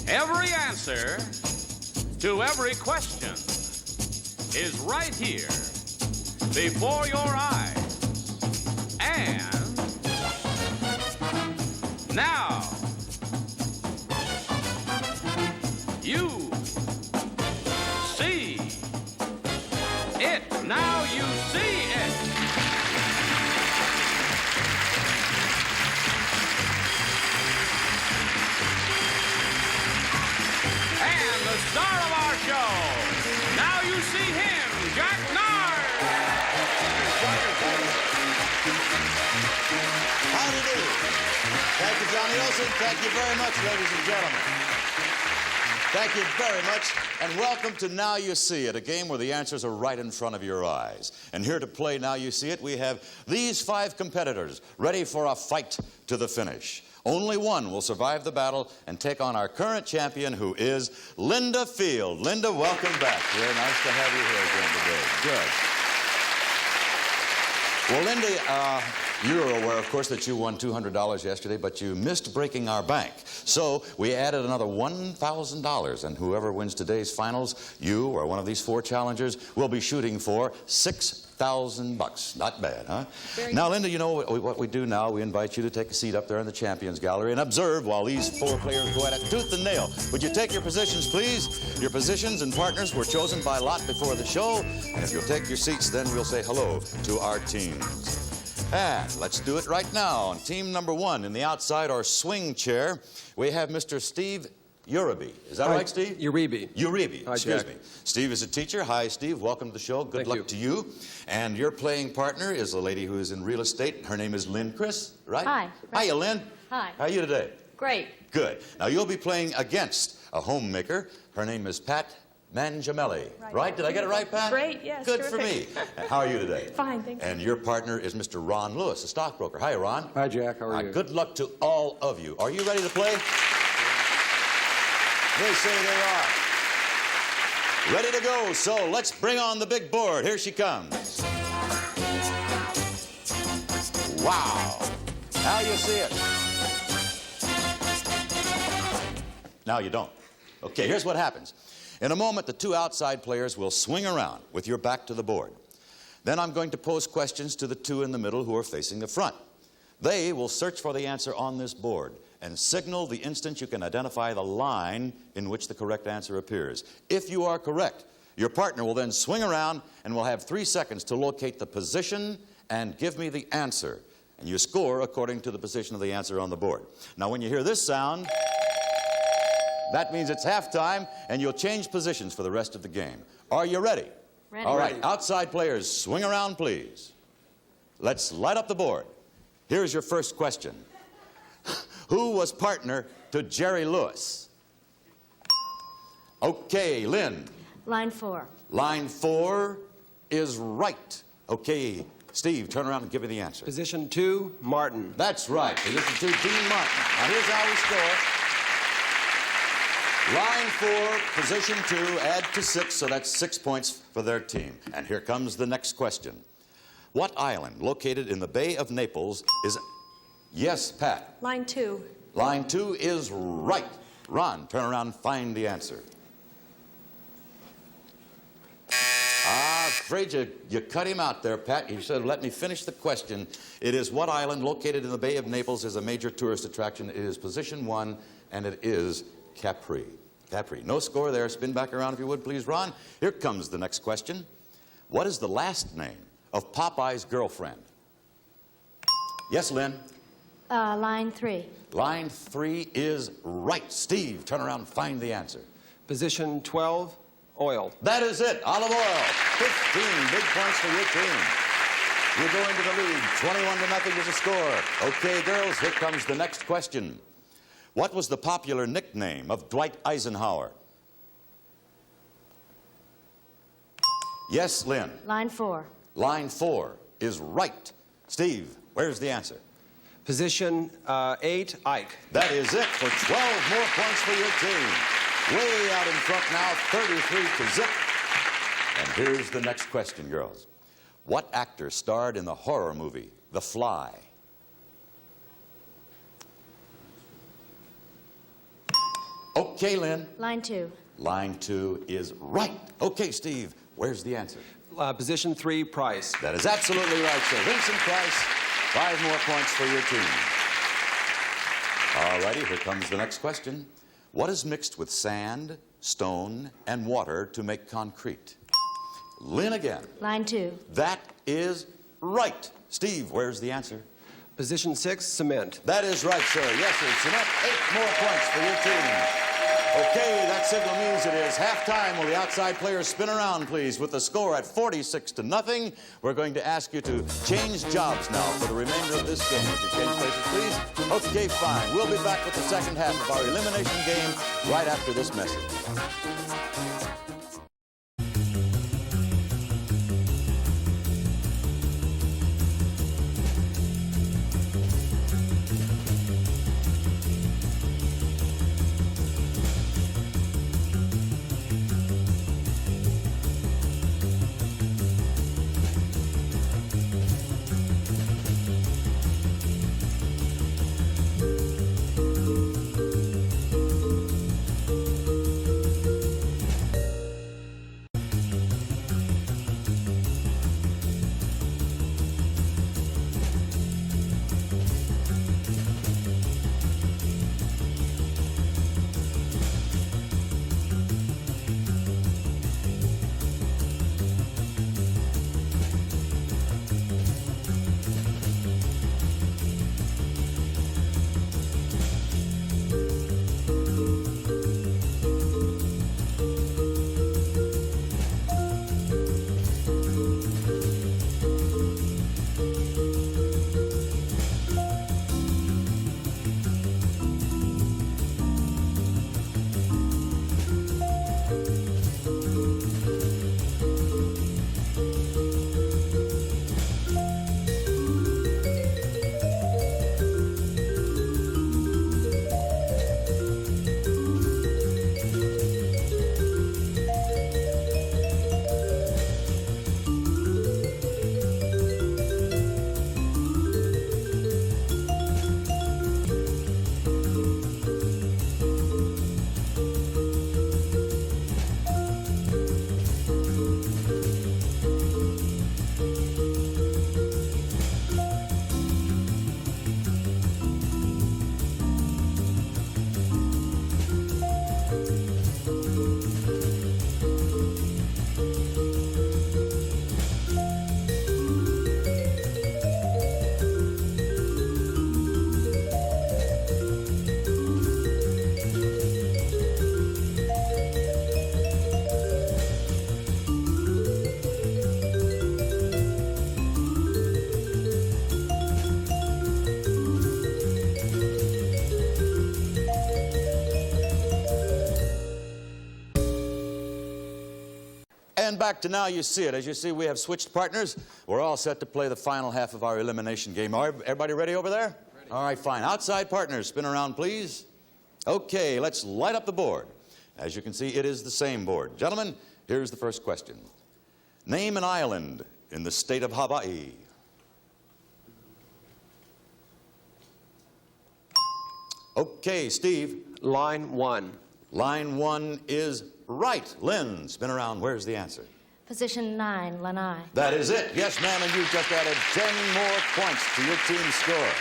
Every answer to every question is right here before your eyes. And now, you see it. Now you see it. And the star of our show. Now you see him, Jack Nard. Howdy do. Thank you, Johnny Olson. Thank you very much, ladies and gentlemen. Thank you very much, and welcome to Now You See It, a game where the answers are right in front of your eyes. And here to play Now You See It, we have these 5 competitors ready for a fight to the finish. Only one will survive the battle and take on our current champion, who is Linda Field. Linda, welcome back. Very nice to have you here again today. Good. Well, Linda, you're aware, of course, that you won $200 yesterday, but you missed breaking our bank. So we added another $1,000, and whoever wins today's finals, you or one of these 4 challengers, will be shooting for $6,000. Not bad, huh? Now, Linda, you know what we do now? We invite you to take a seat up there in the Champions Gallery and observe while these 4 players go at it tooth and nail. Would you take your positions, please? Your positions and partners were chosen by lot before the show, and if you'll take your seats, then we'll say hello to our teams. And let's do it right now. On team number 1, in the outside or swing chair, we have Mr. Steve Uribe. Is that right, Steve? Uribe. Uribe, Hi, excuse Jack. me. Steve is a teacher. Hi, Steve. Welcome to the show. Good luck to you. And your playing partner is a lady who is in real estate. Her name is Lynn Chris, right? Hi. Hiya, Lynn. Hi. How are you today? Great. Good. Now, you'll be playing against a homemaker. Her name is Pat Mangiamelli. Right? Did I get it right, Pat? Great, yes. Good terrific. for me. How are you today? Fine, thank you. And your partner is Mr. Ron Lewis, a stockbroker. Hi, Ron. Hi, Jack. How are you? Good luck to all of you. Are you ready to play? They say they are. Ready to go, so let's bring on the big board. Here she comes. Wow. Now you see it. Now you don't. Okay, here's what happens. In a moment, the 2 outside players will swing around with your back to the board. Then I'm going to pose questions to the 2 in the middle who are facing the front. They will search for the answer on this board and signal the instant you can identify the line in which the correct answer appears. If you are correct, your partner will then swing around and will have 3 seconds to locate the position and give me the answer. And you score according to the position of the answer on the board. Now, when you hear this sound, that means it's halftime, and you'll change positions for the rest of the game. Are you ready? Ready. All right, outside players, swing around, please. Let's light up the board. Here's your first question. Who was partner to Jerry Lewis? Okay, Lynn. Line 4. Line 4 is right. Okay, Steve, turn around and give me the answer. Position 2, Martin. That's right. Position 2, Dean Martin. Now, here's how we score. Line 4, position 2, add to 6, so that's 6 points for their team. And here comes the next question. What island located in the Bay of Naples is... Yes, Pat. Line 2. Line 2 is right. Ron, turn around and find the answer. Afraid you cut him out there, Pat. You said, let me finish the question. It is what island located in the Bay of Naples is a major tourist attraction. It is position 1, and it is Capri. Capri. No score there. Spin back around if you would, please, Ron. Here comes the next question. What is the last name of Popeye's girlfriend? Yes, Lynn? Line 3. Line 3 is right. Steve, turn around and find the answer. Position 12, oil. That is it. Olive oil. 15 big points for your team. You're going to the lead. 21-0 is the score. Okay, girls, here comes the next question. What was the popular nickname of Dwight Eisenhower? Yes, Lynn. Line 4. Line 4 is right. Steve, where's the answer? Position 8, Ike. That is it for 12 more points for your team. Way out in front now, 33-0. And here's the next question, girls. What actor starred in the horror movie, The Fly? Okay, Lynn. Line 2. Line 2 is right. Okay, Steve, where's the answer? Position 3, Price. That is absolutely right, sir. Vincent Price, 5 more points for your team. All righty, here comes the next question. What is mixed with sand, stone, and water to make concrete? Lynn again. Line 2. That is right. Steve, where's the answer? Position 6, Cement. That is right, sir. Yes, sir. Cement, 8 more points for your team. Okay, that signal means it is halftime. Will the outside players spin around, please, with the score at 46-0. We're going to ask you to change jobs now for the remainder of this game. Would you change places, please? Okay, fine. We'll be back with the second half of our elimination game right after this message. And back to Now You See It. As you see, we have switched partners. We're all set to play the final half of our elimination game. Everybody ready over there? Ready. All right, fine. Outside partners, spin around, please. Okay, let's light up the board. As you can see, it is the same board. Gentlemen, here's the first question. Name an island in the state of Hawaii. Okay, Steve. Line 1. Line 1 is right. Lynn, spin around. Where's the answer? Position 9, Lanai. That is it. Yes, ma'am, and you've just added 10 more points to your team's score.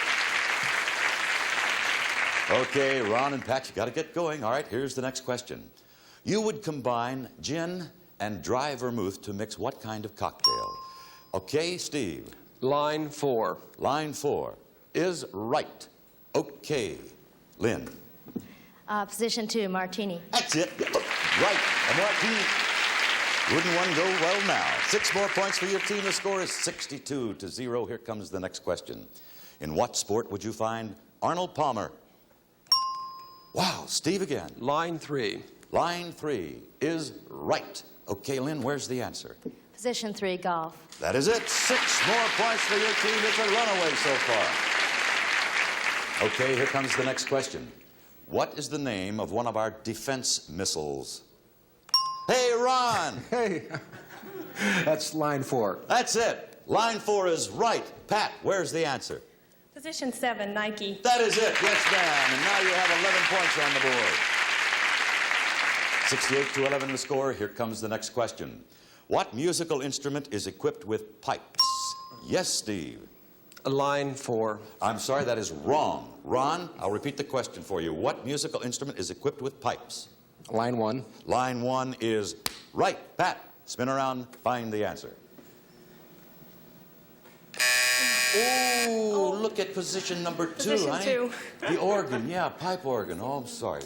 Okay, Ron and Pat, you got to get going. All right, here's the next question. You would combine gin and dry vermouth to mix what kind of cocktail? Okay, Steve. Line 4. Line 4 is right. Okay, Lynn. Position 2, Martini. That's it. Right. A martini. Wouldn't one go well now? 6 more points for your team. The score is 62-0. Here comes the next question. In what sport would you find Arnold Palmer? Wow, Steve again. Line 3. Line 3 is right. Okay, Lynn, where's the answer? Position 3, golf. That is it. 6 more points for your team. It's a runaway so far. Okay, here comes the next question. What is the name of one of our defense missiles? Hey, Ron! Hey, that's line 4. That's it. Line 4 is right. Pat, where's the answer? Position 7, Nike. That is it. Yes, ma'am. And now you have 11 points on the board. 68-11 the score. Here comes the next question. What musical instrument is equipped with pipes? Yes, Steve. Line 4. I'm sorry, that is wrong. Ron, I'll repeat the question for you. What musical instrument is equipped with pipes? Line 1. Line 1 is right. Pat, spin around, find the answer. Oh, look at position number 2. Position 2. The organ, yeah, pipe organ. Oh, I'm sorry.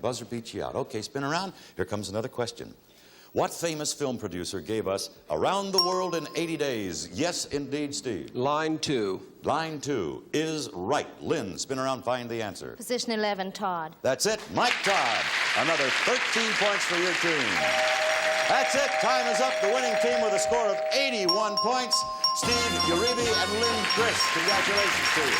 Buzzer beat you out. Okay, spin around. Here comes another question. What famous film producer gave us Around the World in 80 Days? Yes, indeed, Steve. Line 2. Line 2 is right. Lynn, spin around, find the answer. Position 11, Todd. That's it. Mike Todd. Another 13 points for your team. That's it. Time is up. The winning team with a score of 81 points. Steve Uribe and Lynn Chris. Congratulations to you.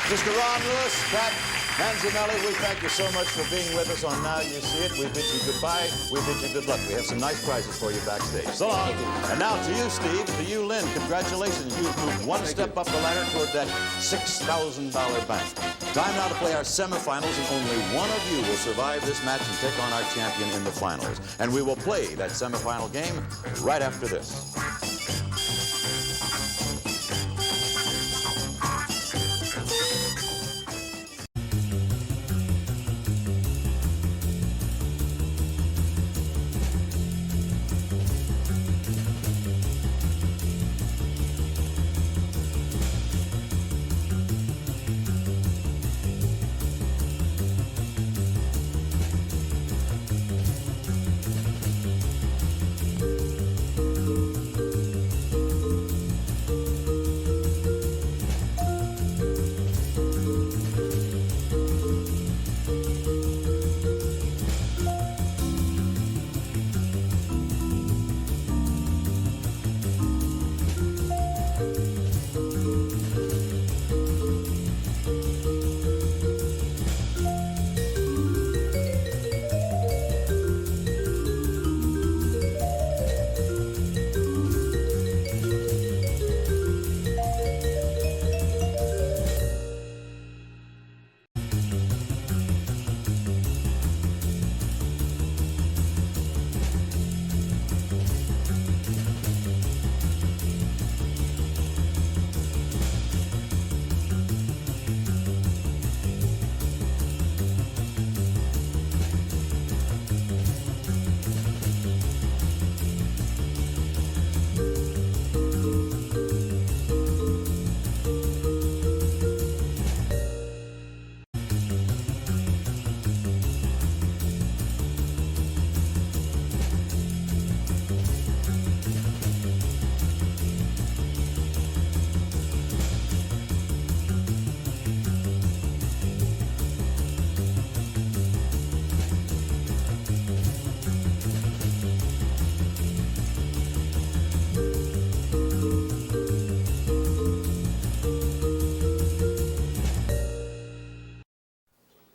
Mr. Ron Lewis, Pat Manzamelli, we thank you so much for being with us on Now You See It. We bid you goodbye. We bid you good luck. We have some nice prizes for you backstage. So long. And now to you, Steve. To you, Lynn. Congratulations. You've moved one step up the ladder toward that $6,000 bank. Time now to play our semifinals, and only one of you will survive this match and take on our champion in the finals. And we will play that semifinal game right after this.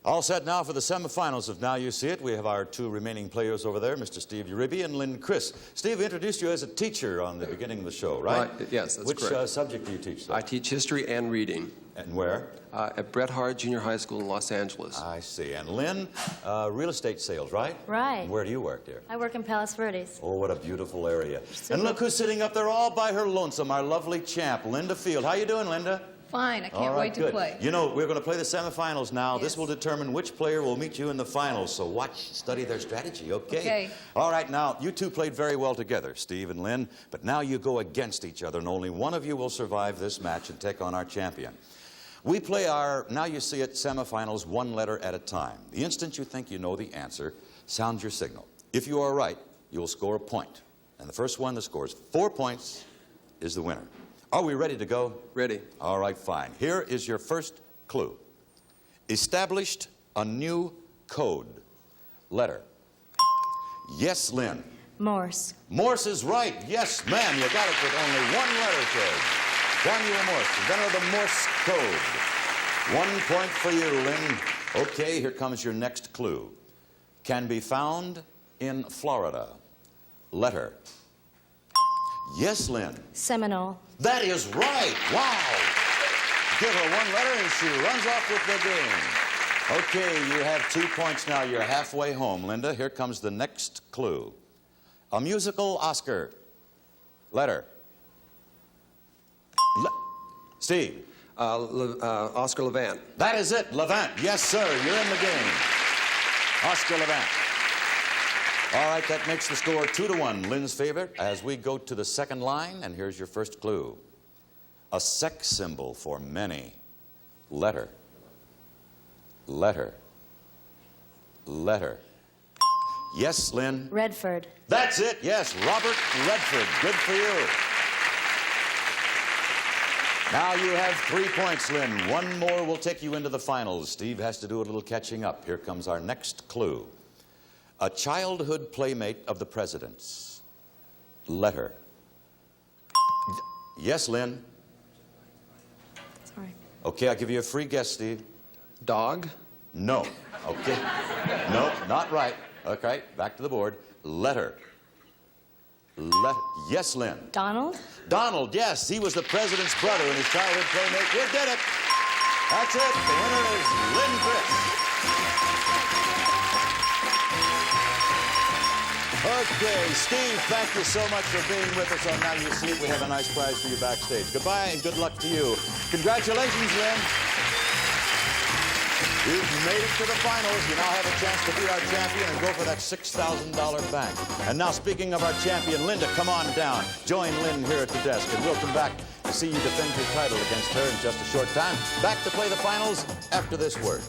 All set now for the semifinals of Now You See It. We have our two remaining players over there, Mr. Steve Uribe and Lynn Chris. Steve, we introduced you as a teacher on the beginning of the show, right? Yes, that's Which correct. Which subject do you teach, sir? I teach history and reading. And where? At Bret Harte Junior High School in Los Angeles. I see. And Lynn, real estate sales, right? Right. And where do you work, dear? I work in Palos Verdes. Oh, what a beautiful area. Super. And look who's sitting up there all by her lonesome, our lovely champ, Linda Field. How you doing, Linda? Fine, I can't All right, wait to good. play. You know, we're going to play the semifinals now. Yes. This will determine which player will meet you in the finals. So watch, study their strategy, okay? Okay. All right, now, you two played very well together, Steve and Lynn, but now you go against each other, and only one of you will survive this match and take on our champion. We play our Now You See It semifinals one letter at a time. The instant you think you know the answer, sound your signal. If you are right, you'll score a point. And the first one that scores 4 points is the winner. Are we ready to go? Ready. All right, fine. Here is your first clue. Established a new code. Letter. Yes, Lynn. Morse. Morse is right. Yes, ma'am. You got it with only one letter, kid. Daniel Morse, inventor of the Morse code. 1 point for you, Lynn. Okay, here comes your next clue. Can be found in Florida. Letter. Yes, Lynn. Seminole. That is right. Wow. give her one letter and she runs off with the game. Okay, you have 2 points now. You're halfway home. Linda, here comes the next clue. A musical Oscar. Letter. Steve. Oscar Levant. That is it, Levant. Yes, sir, you're in the game. Oscar Levant. All right, that makes the score 2-1, Lynn's favorite, as we go to the second line, and here's your first clue. A sex symbol for many. Letter. Letter. Letter. Yes, Lynn? Redford. That's it, yes, Robert Redford. Good for you. Now you have 3 points, Lynn. One more will take you into the finals. Steve has to do a little catching up. Here comes our next clue. A childhood playmate of the president's. Letter. Yes, Lynn? Sorry. Okay, I'll give you a free guess, Steve. Dog. No. Okay. No, not right. Okay, back to the board. Letter. Letter. Yes, Lynn? Donald. Donald, yes, he was the president's brother and his childhood playmate. You did it. That's it. The winner is Lynn Chris. Okay, Steve, thank you so much for being with us on Now You See It. We have a nice prize for you backstage. Goodbye and good luck to you. Congratulations, Lynn. You've made it to the finals. You now have a chance to beat our champion and go for that $6,000 bank. And now, speaking of our champion, Linda, come on down. Join Lynn here at the desk, and we'll come back to see you defend your title against her in just a short time. Back to play the finals after this word.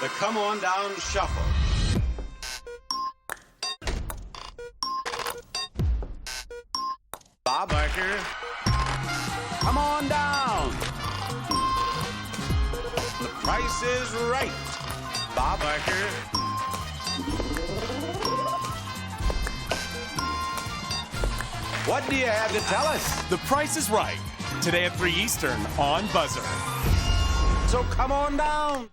The Come On Down Shuffle. Bob Barker. Come on down. The Price is Right. Bob Barker. What do you have to tell us? The Price is Right. Today at 3 Eastern on BUZZR. So come on down.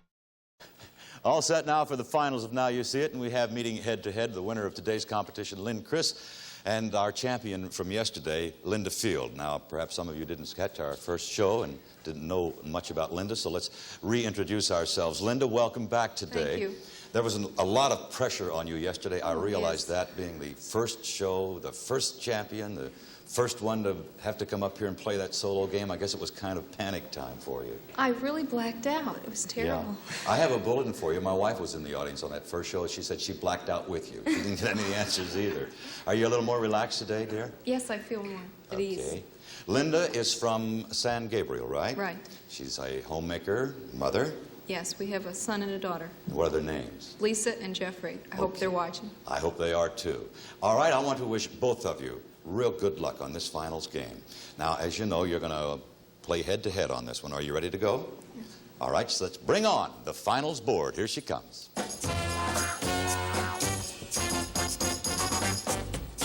All set now for the finals of Now You See It, and we have meeting head-to-head the winner of today's competition, Lynn Chris, and our champion from yesterday, Linda Field. Now, perhaps some of you didn't catch our first show and didn't know much about Linda, so let's reintroduce ourselves. Linda, welcome back today. Thank you. There was a lot of pressure on you yesterday. I realized that, being the first show, the first champion, the first one to have to come up here and play that solo game. I guess it was kind of panic time for you. I really blacked out. It was terrible. Yeah. I have a bulletin for you. My wife was in the audience on that first show. She said she blacked out with you. She didn't get any answers either. Are you a little more relaxed today, dear? Yes, I feel more at ease. Okay. Linda is from San Gabriel, right? Right. She's a homemaker, mother. Yes, we have a son and a daughter, What are their names? Lisa and Jeffrey. I hope they're watching. I hope they are too. All right, I want to wish both of you real good luck on this finals game. Now, as you know, you're going to play head-to-head on this one. Are you ready to go? Yes. All right, so let's bring on the finals board. Here she comes.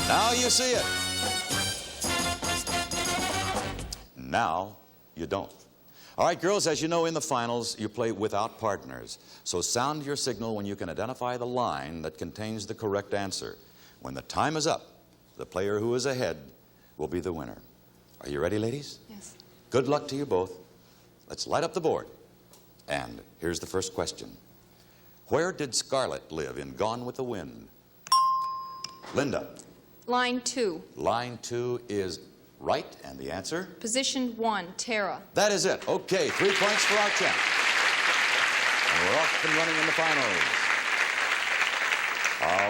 Now you see it. Now you don't. All right, girls, as you know, in the finals, you play without partners. So sound your signal when you can identify the line that contains the correct answer. When the time is up, the player who is ahead will be the winner. Are you ready, ladies? Yes. Good luck to you both. Let's light up the board. And here's the first question. Where did Scarlett live in Gone with the Wind? Linda. Line 2. Line 2 is right, and the answer? Position 1, Tara. That is it. Okay, 3 points for our champ. And we're off and running in the finals.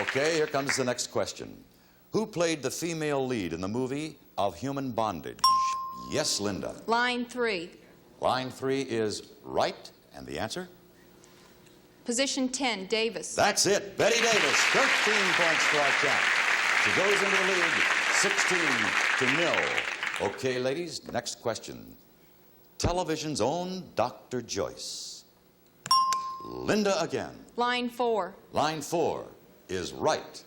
Okay, here comes the next question. Who played the female lead in the movie Of Human Bondage? Yes, Linda. Line 3. Line 3 is right, and the answer? Position 10, Davis. That's it. Betty Davis, 13 points for our champ. She goes into the lead, 16-0. Okay, ladies, next question. Television's own Dr. Joyce. Linda again. Line 4. Line 4 is right.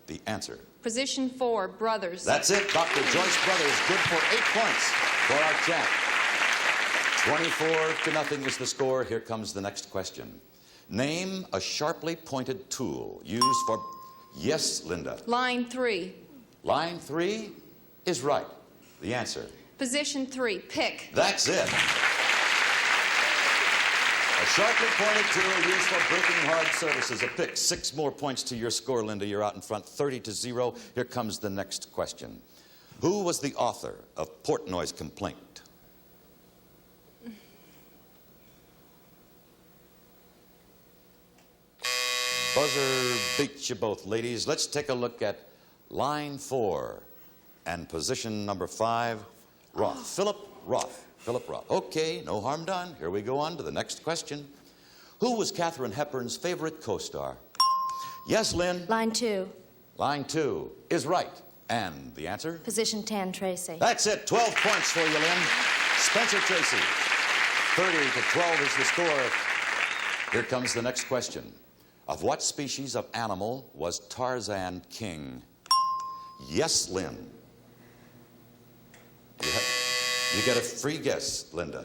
The answer? Position 4, Brothers. That's it. Dr. Joyce Brothers, good for 8 points for our champ. 24-0 is the score. Here comes the next question. Name a sharply pointed tool used for... Yes, Linda. Line 3. Line 3 is right. The answer? Position 3, Pick. That's it. A sharply pointed tool used for breaking hard surfaces. A pick. 6 more points to your score, Linda. You're out in front, 30-0. Here comes the next question. Who was the author of Portnoy's Complaint? Buzzer beats you both, ladies. Let's take a look at line 4 and position number 5, Roth. Philip Roth. Philip Roth. Okay, no harm done. Here we go on to the next question. Who was Katharine Hepburn's favorite co-star? Yes, Lynn? Line 2. Line 2 is right. And the answer? Position 10, Tracy. That's it. 12 points for you, Lynn. Spencer Tracy. 30-12 is the score. Here comes the next question. Of what species of animal was Tarzan king? Yes, Lynn. You get a free guess, Linda.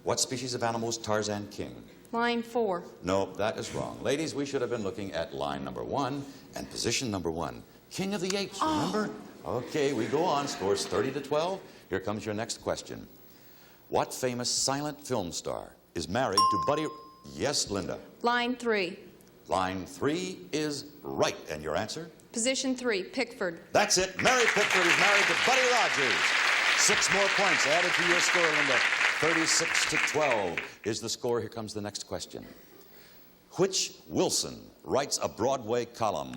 What species of animal was Tarzan king? Line 4. No, that is wrong. Ladies, we should have been looking at line number 1 and position number 1. King of the Apes, remember? Okay, we go on. Scores 30-12. Here comes your next question. What famous silent film star is married to Buddy... Yes, Linda. Line 3. Line 3 is right. And your answer? Position 3, Pickford. That's it. Mary Pickford is married to Buddy Rogers. 6 more points added to your score, Linda. 36-12 is the score. Here comes the next question. Which Wilson writes a Broadway column?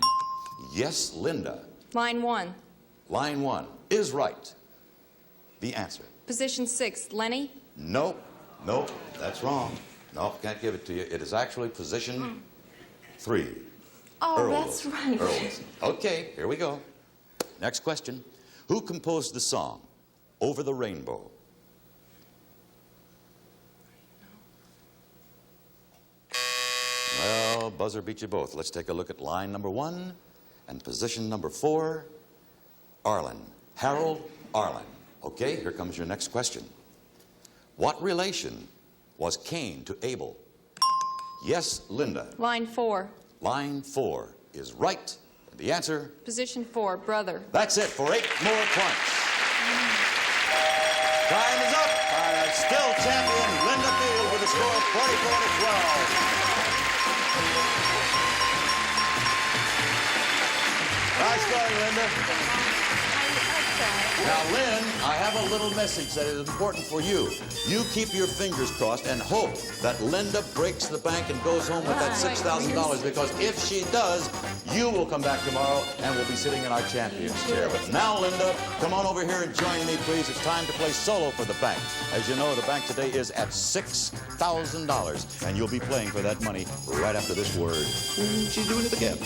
Yes, Linda. Line 1. Line 1 is right. The answer? Position 6, Lenny. Nope. Nope. That's wrong. Nope, can't give it to you. It is actually position 3. Oh, Earl that's Wilson. right. Earl Wilson. Okay, here we go. Next question. Who composed the song Over the Rainbow? Well, buzzer beat you both. Let's take a look at line number 1 and position number 4, Arlen. Harold Arlen. Okay, here comes your next question. What relation was Cain to Abel? Yes, Linda. Line 4. Line 4 is right. And the answer? Position 4, Brother. That's it for 8 more points. Time is up. Still champion Linda Field with a score of 44-12. sorry, Linda. Now, Lynn, I have a little message that is important for you. You keep your fingers crossed and hope that Linda breaks the bank and goes home with that $6,000, because if she does, you will come back tomorrow and we'll be sitting in our champion's chair. But now, Linda, come on over here and join me, please. It's time to play solo for the bank. As you know, the bank today is at $6,000, and you'll be playing for that money right after this word. She's doing it again.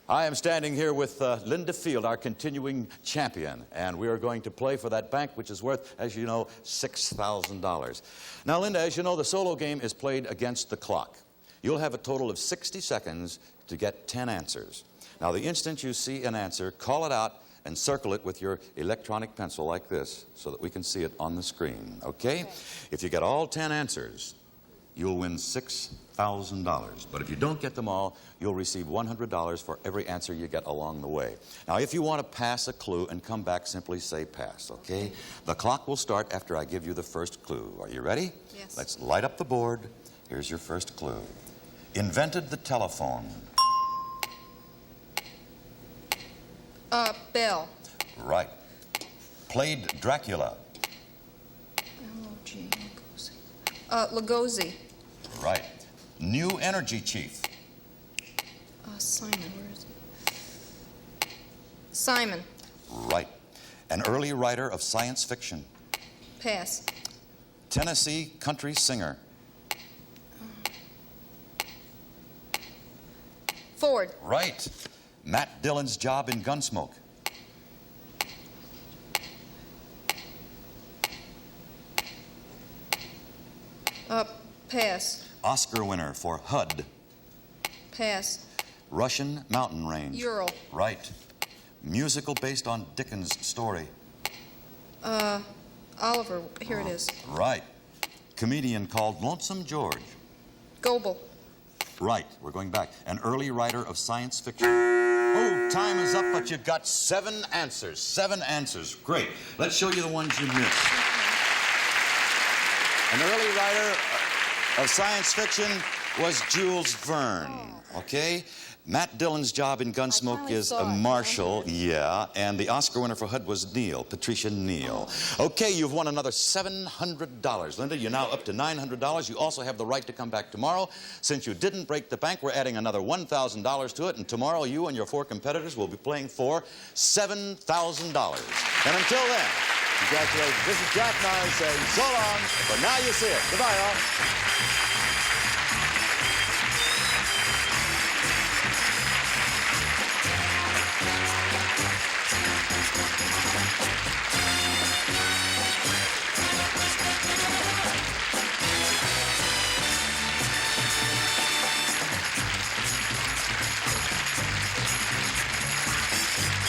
I am standing here with Linda Field, our continuing champion, and we are going to play for that bank, which is worth, as you know, $6,000. Now, Linda, as you know, the solo game is played against the clock. You'll have a total of 60 seconds to get 10 answers. Now, the instant you see an answer, call it out and circle it with your electronic pencil like this so that we can see it on the screen, okay? If you get all 10 answers, you'll win $6,000. But if you don't get them all, you'll receive $100 for every answer you get along the way. Now, if you want to pass a clue and come back, simply say pass, okay? The clock will start after I give you the first clue. Are you ready? Yes. Let's light up the board. Here's your first clue. Invented the telephone. Bell. Right. Played Dracula. L-O-G, Lugosi. Right. New energy chief. Simon, where is it? Simon. Right. An early writer of science fiction. Pass. Tennessee country singer. Ford. Right. Matt Dillon's job in Gunsmoke. Pass. Oscar winner for HUD. Pass. Russian mountain range. Ural. Right. Musical based on Dickens' story. Oliver, here it is. Right. Comedian called Lonesome George. Goebel. Right. We're going back. An early writer of science fiction. Oh, time is up, but you've got 7 answers. 7 answers. Great. Let's show you the ones you missed. An early writer of science fiction was Jules Verne, okay? Matt Dillon's job in Gunsmoke is a marshal, yeah, and the Oscar winner for HUD was Patricia Neal. Okay, you've won another $700. Linda, you're now up to $900. You also have the right to come back tomorrow. Since you didn't break the bank, we're adding another $1,000 to it, and tomorrow you and your 4 competitors will be playing for $7,000. And until then, congratulations. This is Jack Nyers saying so long, but now you see it. Goodbye, all.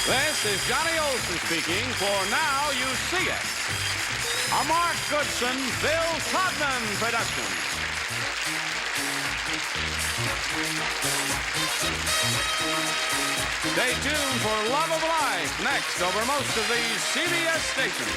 This is Johnny Olson speaking for Now You See It, a Mark Goodson, Bill Todman production. Stay tuned for Love of Life next over most of these CBS stations.